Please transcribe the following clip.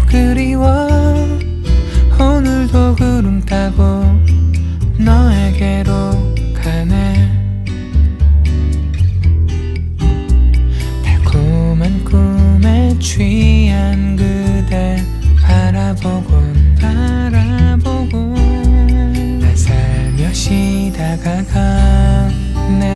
그리워. 오늘도 구름 타고 너에게로 가네. 달콤한 꿈에 취